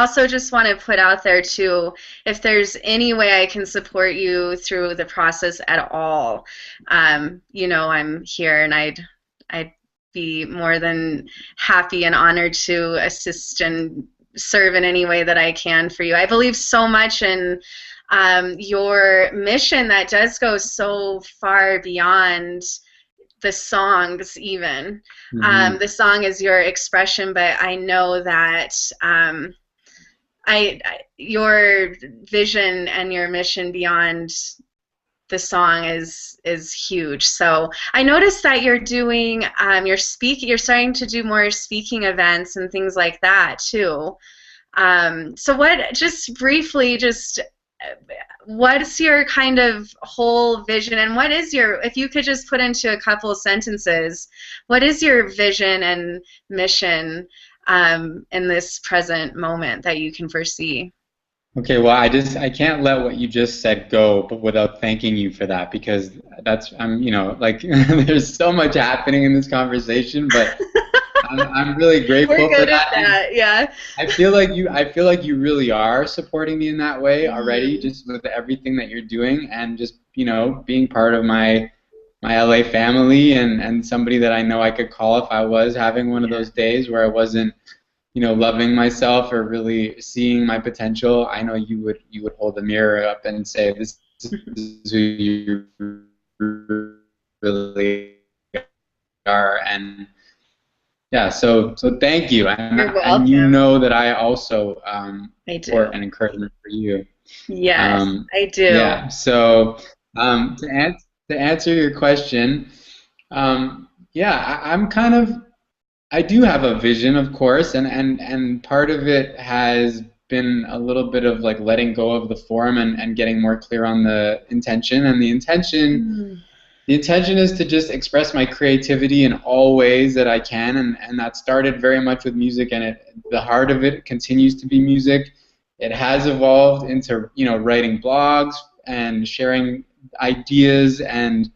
also just want to put out there too, if there's any way I can support you through the process at all, you know, I'm here, and I'd be more than happy and honored to assist and serve in any way that I can for you. I believe so much in your mission that does go so far beyond the songs even. The song is your expression, but I know that your vision and your mission beyond the song is huge. So I noticed that you're doing you're starting to do more speaking events and things like that too. So what, just briefly, just what's your kind of whole vision, and what is your, if you could just put into a couple of sentences, what is your vision and mission in this present moment that you can foresee? Okay, well, I can't let what you just said go, but without thanking you for that, because that's, you know, like there's so much happening in this conversation, but I'm really We're grateful for good at that. And that, yeah. I feel like you really are supporting me in that way already, Mhm. just with everything that you're doing, and just, you know, being part of my LA family, and somebody that I know I could call if I was having one of those days where I wasn't, you know, loving myself or really seeing my potential. I know you would hold the mirror up and say, this is who you really are. And yeah, so thank you, You're and you welcome. know that I also I support do. and encouragement for you. Yes, Um, I do. yeah, so to answer your question, yeah, I'm kind of, I do have a vision, of course, and part of it has been a little bit of like letting go of the form, and getting more clear on the intention. And Mm. the intention is to just express my creativity in all ways that I can, and that started very much with music, and the heart of it continues to be music. It has evolved into, you know, writing blogs and sharing ideas and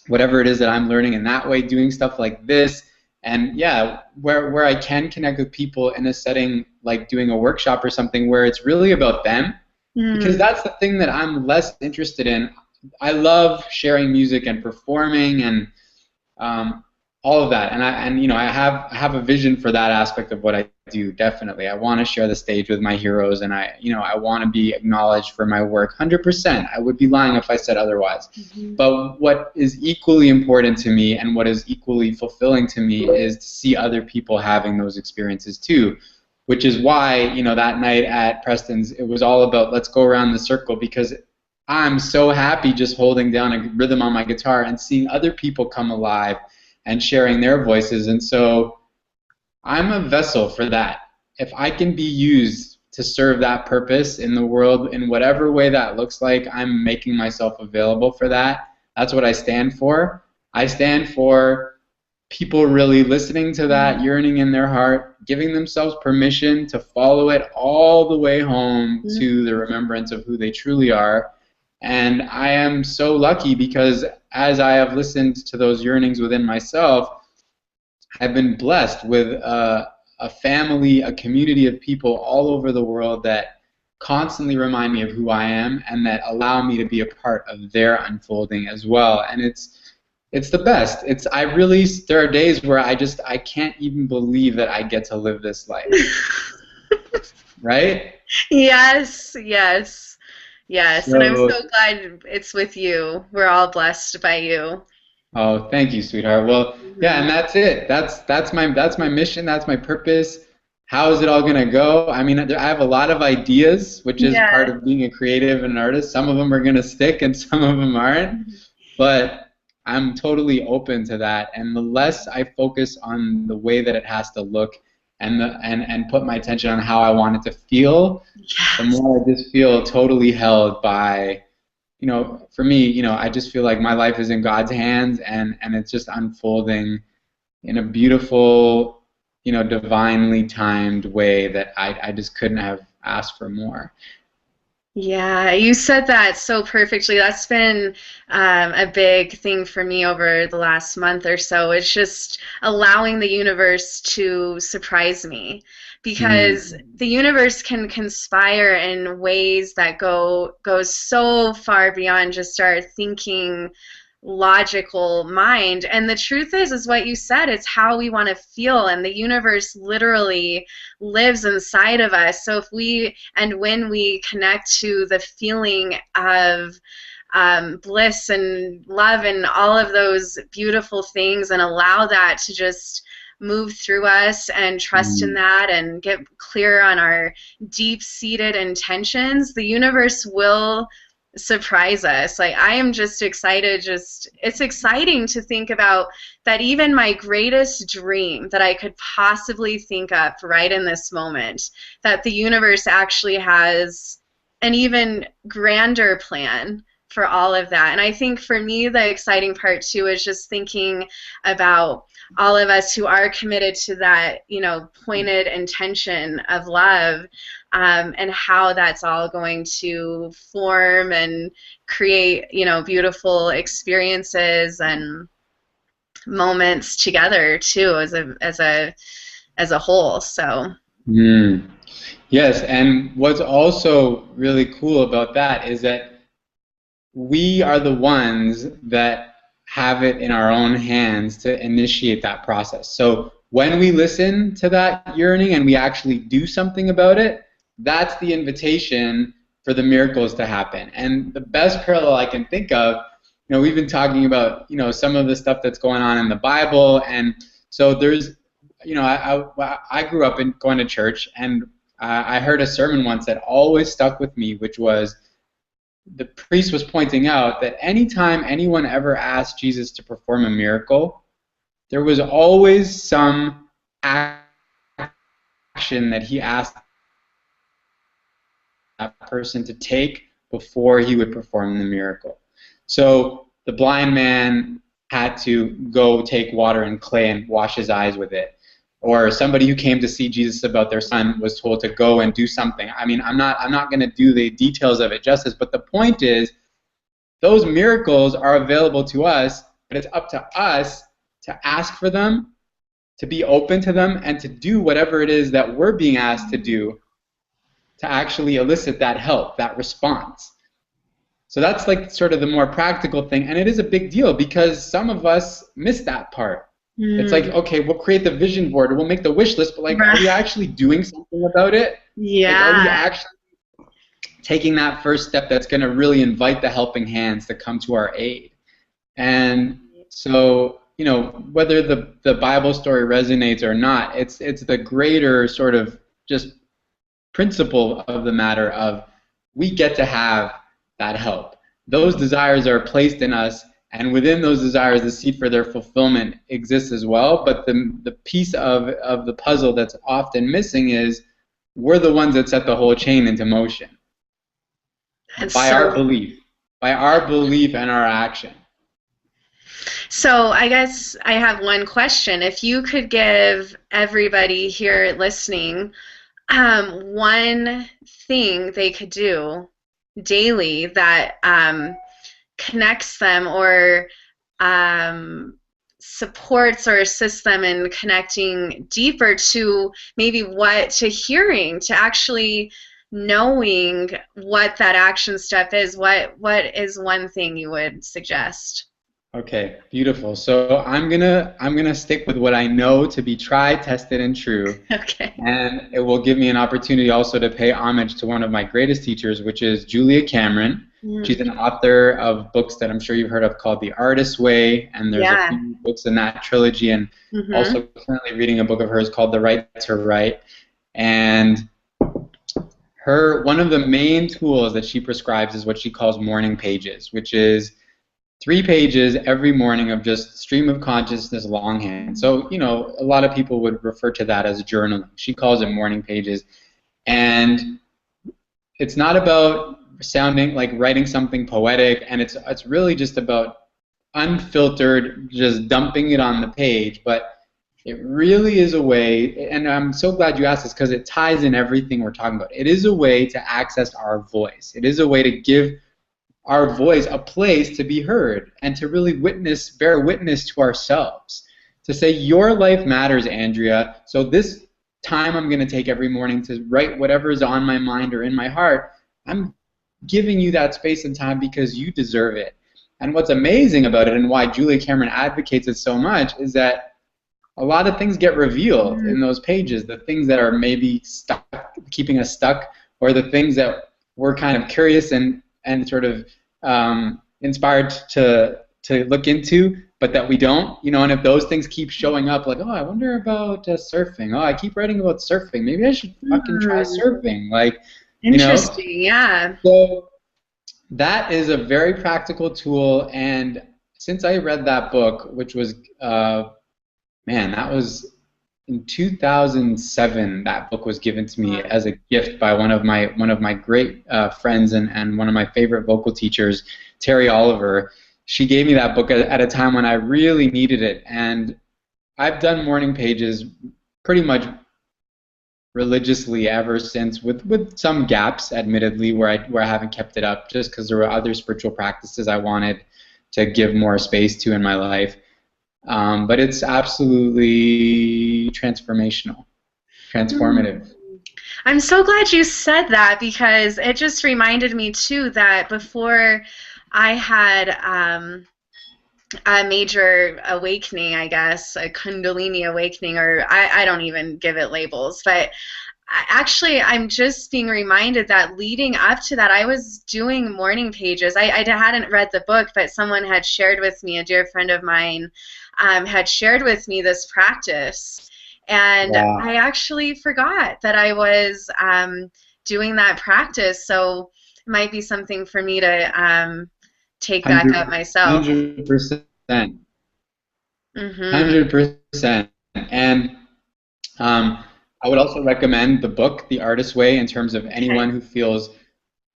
whatever it is that I'm learning in that way, doing stuff like this. And yeah, where I can connect with people in a setting like doing a workshop or something where it's really about them, because Mm. that's the thing that I'm less interested in. I love sharing music and performing and um, all of that. And you know, I have a vision for that aspect of what I do. Definitely, I want to share the stage with my heroes, and I want to be acknowledged for my work. 100%. I would be lying if I said otherwise. Mhm. But what is equally important to me, and what is equally fulfilling to me, is to see other people having those experiences too. Which is why, you know, that night at Preston's, it was all about let's go around the circle, because I'm so happy just holding down a rhythm on my guitar and seeing other people come alive and sharing their voices. And so I'm a vessel for that. If I can be used to serve that purpose in the world in whatever way that looks like, I'm making myself available for that. That's what I stand for. I stand for people really listening to that yearning in their heart, giving themselves permission to follow it all the way home to the remembrance of who they truly are. And I am so lucky because as I have listened to those yearnings within myself, I've been blessed with a family, a community of people all over the world that constantly remind me of who I am and that allow me to be a part of their unfolding as well. And it's the best. It's I really there are days where I can't even believe that I get to live this life. Right? Yes, yes, yes. And I'm So so glad it's with you. We're all blessed by you. oh, thank you, sweetheart. Well, yeah, Hmm. and that's it. That's my mission. That's my purpose. How is it all gonna go? I mean, I have a lot of ideas, which is part Yeah. of being a creative and an artist. Some of them are gonna stick, and some of them aren't. But I'm totally open to that. And the less I focus on the way that it has to look, and put my attention on how I want it to feel, the Yes. more I just feel totally held by, you know, for me, you know, I just feel like my life is in God's hands, and it's just unfolding in a beautiful, you know, divinely timed way that I just couldn't have asked for more. Yeah, you said that so perfectly. That's been a big thing for me over the last month or so. It's just allowing the universe to surprise me because the universe can conspire in ways that goes so far beyond just our thinking logical mind. And the truth is what you said, it's how we want to feel, and the universe literally lives inside of us. So if we and when we connect to the feeling of bliss and love and all of those beautiful things, and allow that to just move through us, and trust in that, and get clear on our deep-seated intentions, the universe will surprise us. Like, I am just excited. It's exciting to think about that even my greatest dream that I could possibly think of right in this moment, that the universe actually has an even grander plan for all of that. And I think for me, the exciting part too is just thinking about all of us who are committed to that, pointed intention of love, and how that's all going to form and create, beautiful experiences and moments together too, as a whole. So. Yes, and what's also really cool about that is that we are the ones that have it in our own hands to initiate that process. So when we listen to that yearning and we actually do something about it, that's the invitation for the miracles to happen. And the best parallel I can think of, we've been talking about, some of the stuff that's going on in the Bible. And so there's, I grew up in going to church, and I heard a sermon once that always stuck with me, which was, the priest was pointing out that anytime anyone ever asked Jesus to perform a miracle, there was always some action that he asked that person to take before he would perform the miracle. So the blind man had to go take water and clay and wash his eyes with it. Or somebody who came to see Jesus about their son was told to go and do something. I mean, I'm not going to do the details of it justice, but the point is, those miracles are available to us, but it's up to us to ask for them, to be open to them, and to do whatever it is that we're being asked to do to actually elicit that help, that response. So that's like sort of the more practical thing, and it is a big deal because some of us miss that part. It's like, okay, we'll create the vision board, or we'll make the wish list, but like, are we actually doing something about it? Yeah. Like, are we actually taking that first step that's going to really invite the helping hands to come to our aid? And so, whether the Bible story resonates or not, it's the greater sort of just principle of the matter of, we get to have that help. Those desires are placed in us, and within those desires, the seed for their fulfillment exists as well. But the piece of the puzzle that's often missing is, we're the ones that set the whole chain into motion by our belief and our action. So I guess I have one question. If you could give everybody here listening one thing they could do daily that connects them or supports or assists them in connecting deeper to maybe to hearing, to actually knowing what that action step is, what is one thing you would suggest? Okay, beautiful. So I'm gonna stick with what I know to be tried, tested, and true. Okay. And it will give me an opportunity also to pay homage to one of my greatest teachers, which is Julia Cameron. She's an author of books that I'm sure you've heard of called The Artist's Way, and there's a few books in that trilogy, and also currently reading a book of hers called The Right to Write. And one of the main tools that she prescribes is what she calls morning pages, which is 3 pages every morning of just stream of consciousness longhand. So, a lot of people would refer to that as journaling. She calls it morning pages. And it's not about sounding like writing something poetic, and it's really just about unfiltered, just dumping it on the page. But it really is a way, and I'm so glad you asked this because it ties in everything we're talking about. It is a way to access our voice. It is a way to give our voice a place to be heard and to really bear witness to ourselves. To say, your life matters, Andrea, so this time I'm going to take every morning to write whatever is on my mind or in my heart, I'm giving you that space and time because you deserve it. And what's amazing about it, and why Julia Cameron advocates it so much, is that a lot of things get revealed in those pages. The things that are maybe stuck, keeping us stuck, or the things that we're kind of curious and sort of inspired to look into, but that we don't, you know. And if those things keep showing up, like, oh, I wonder about surfing. Oh, I keep writing about surfing. Maybe I should fucking try surfing. Like, interesting, you know? Yeah. So that is a very practical tool. And since I read that book, which was, man, that was in 2007. That book was given to me as a gift by one of my great friends and one of my favorite vocal teachers, Terry Oliver. She gave me that book at a time when I really needed it, and I've done morning pages pretty much religiously ever since, with some gaps, admittedly, where I haven't kept it up just because there were other spiritual practices I wanted to give more space to in my life. But it's absolutely transformative. I'm so glad you said that, because it just reminded me too that before I had a major awakening, I guess, a Kundalini awakening, or I don't even give it labels, but actually I'm just being reminded that leading up to that I was doing morning pages. I hadn't read the book, but someone had shared with me, a dear friend of mine had shared with me this practice, and Wow. I actually forgot that I was doing that practice, so it might be something for me to take back up myself. 100%. Mm-hmm. 100%. And I would also recommend the book, The Artist's Way, in terms of anyone who feels,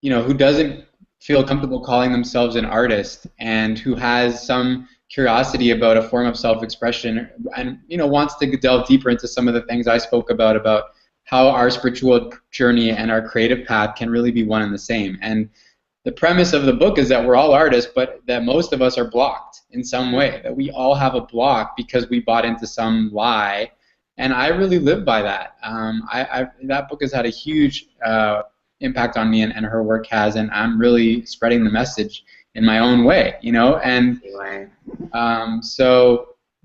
who doesn't feel comfortable calling themselves an artist and who has some curiosity about a form of self-expression and, wants to delve deeper into some of the things I spoke about how our spiritual journey and our creative path can really be one and the same. And the premise of the book is that we're all artists, but that most of us are blocked in some way, that we all have a block because we bought into some lie. And I really live by that. That book has had a huge impact on me, and her work has, and I'm really spreading the message in my own way, and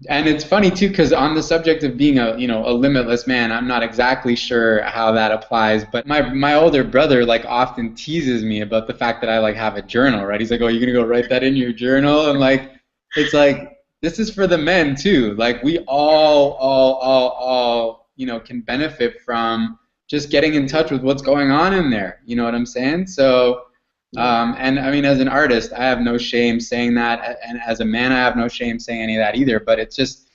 and it's funny too, because on the subject of being a limitless man, I'm not exactly sure how that applies, but my older brother often teases me about the fact that I have a journal, right? He's like, oh, you're gonna go write that in your journal? And it's like, this is for the men too. We all can benefit from just getting in touch with what's going on in there. You know what I'm saying? So and I mean, as an artist, I have no shame saying that, and as a man, I have no shame saying any of that either. But it's just,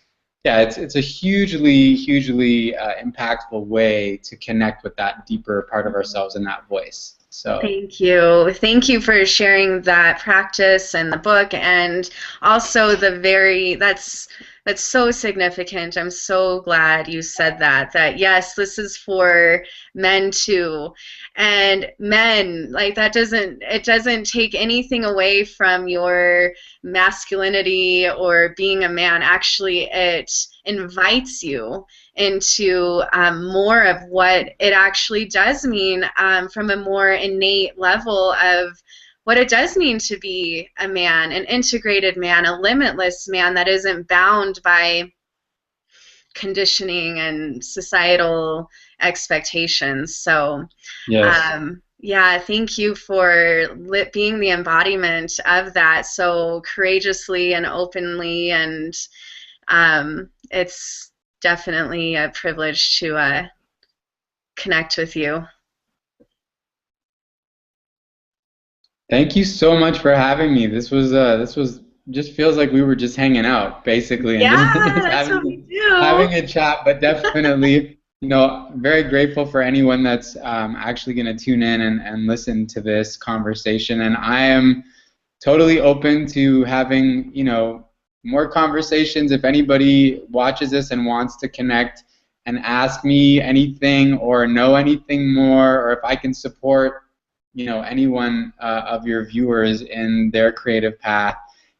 yeah, it's a hugely impactful way to connect with that deeper part of ourselves and that voice. So thank you for sharing that practice and the book, and also that's so significant. I'm so glad you said that yes, this is for men too. And men, it doesn't take anything away from your masculinity or being a man. Actually, it invites you into more of what it actually does mean, from a more innate level of what it does mean to be a man, an integrated man, a limitless man that isn't bound by conditioning and societal expectations. So yes. yeah, thank you for being the embodiment of that so courageously and openly, and it's definitely a privilege to connect with you. Thank you so much for having me. This was just feels like we were just hanging out, basically, and Yeah, just that's what we do. having a chat. But definitely, very grateful for anyone that's actually going to tune in and listen to this conversation. And I am totally open to having, more conversations. If anybody watches this and wants to connect and ask me anything or know anything more, or if I can support, anyone of your viewers in their creative path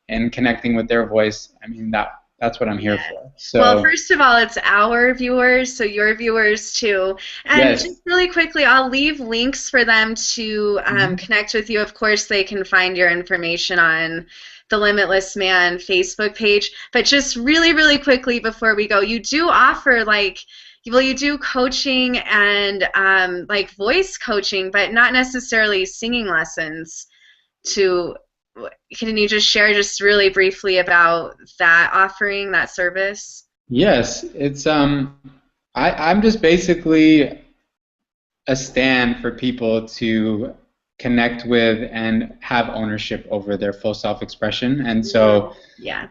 and connecting with their voice, I mean, that that's what I'm here Yeah. for. Well, So first of all, it's our viewers, so your viewers too. And yes. just really quickly, I'll leave links for them to Mhm. connect with you. Of course, they can find your information on the Limitless Man Facebook page. But just really, really quickly before we go, you do offer like, well, you do coaching and like voice coaching, but not necessarily singing lessons to can you just share just really briefly about that offering, that service? Yes, it's I'm just basically a stand for people to connect with and have ownership over their full self-expression. And so Yeah.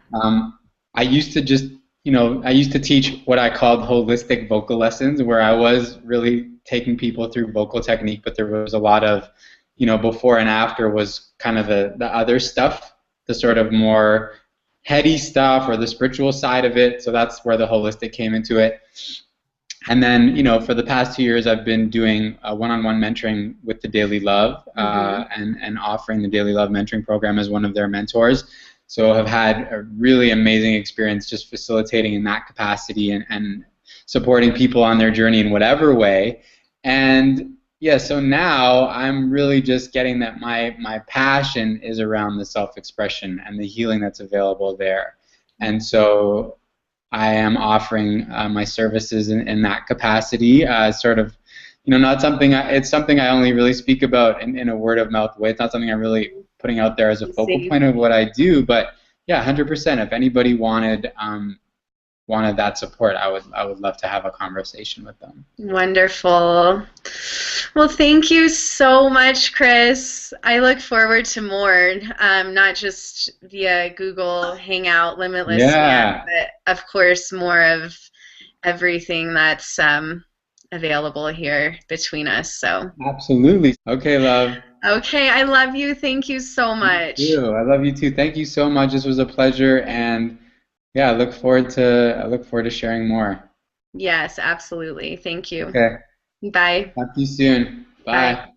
I used to just, I used to teach what I called holistic vocal lessons, where I was really taking people through vocal technique, but there was a lot of, before and after was kind of the other stuff, the sort of more heady stuff or the spiritual side of it. So that's where the holistic came into it. And then, for the past 2 years, I've been doing one-on-one mentoring with the Daily Love Mm-hmm. and offering the Daily Love mentoring program as one of their mentors. So I've had a really amazing experience just facilitating in that capacity and supporting people on their journey in whatever way. And yeah, so now I'm really just getting that my passion is around the self-expression and the healing that's available there. And so I am offering my services in that capacity. Sort of, not something. It's something I only really speak about in a word of mouth way. It's not something I'm really putting out there as a I focal see. point of what I do. But yeah, 100%. If anybody wanted that support, I would love to have a conversation with them. Wonderful. Well, thank you so much, Chris. I look forward to more, not just via Google Hangout, Limitless Man, Yeah, but of course, more of everything that's available here between us. So, absolutely. Okay, love. okay, I love you. Thank you so You much. too. I love you too. Thank you so much. This was a pleasure, and yeah, I look forward to sharing more. Yes, absolutely. Thank you. Okay. Bye. Talk to you soon. Bye. Bye.